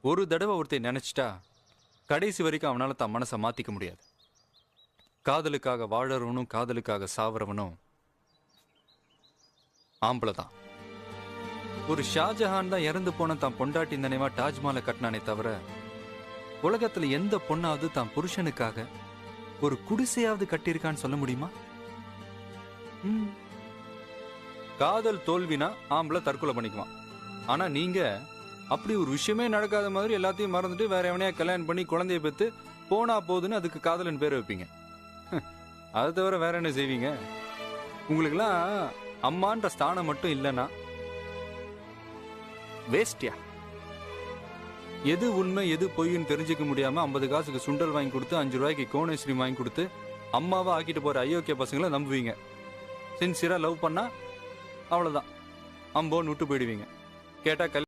ஒரு தடவை ஒருத்தர் நினைச்சிட்டா கடைசி வரைக்கும் அவனால தான் மனசை மாத்திக்க முடியாது. காதலுக்காக வாழறவனும் காதலுக்காக சாவறவனும் ஆம்பளை தான். ஒரு ஷாஜஹான் தான் இறந்து போன தான் பொண்டாட்டி நினைவா தாஜ்மஹாலை கட்டினானே தவிர உலகத்துல எந்த பொண்ணாவது தான் புருஷனுக்காக ஒரு குடிசையாவது கட்டியிருக்கான்னு சொல்ல முடியுமா? காதல் தோல்வினா ஆம்பளை தற்கொலை பண்ணிக்குவான். ஆனா நீங்க அப்படி ஒரு விஷயமே நடக்காத மாதிரி எல்லாத்தையும் மறந்துட்டு வேற எவனையா கல்யாணம் பண்ணி குழந்தைய பெற்று போனா போதுன்னு அதுக்கு காதலன் பேர் வைப்பீங்க. அதை தவிர வேற என்ன செய்வீங்க? உங்களுக்குலாம் அம்மான்ற ஸ்தானம் மட்டும் இல்லைன்னா வேஸ்டியா? எது உண்மை எது பொய்ன்னு தெரிஞ்சுக்க முடியாம 50 காசுக்கு சுண்டல் வாங்கி கொடுத்து 5 ரூபாய்க்கு கோன் ஐஸ்கிரீம் வாங்கி கொடுத்து அம்மாவா ஆக்கிட்டு போற அயோக்கிய பசங்களை நம்புவீங்க. சின்சியரா லவ் பண்ணா அவ்வளவுதான் அம்போன்னு விட்டு போயிடுவீங்க. கேட்டா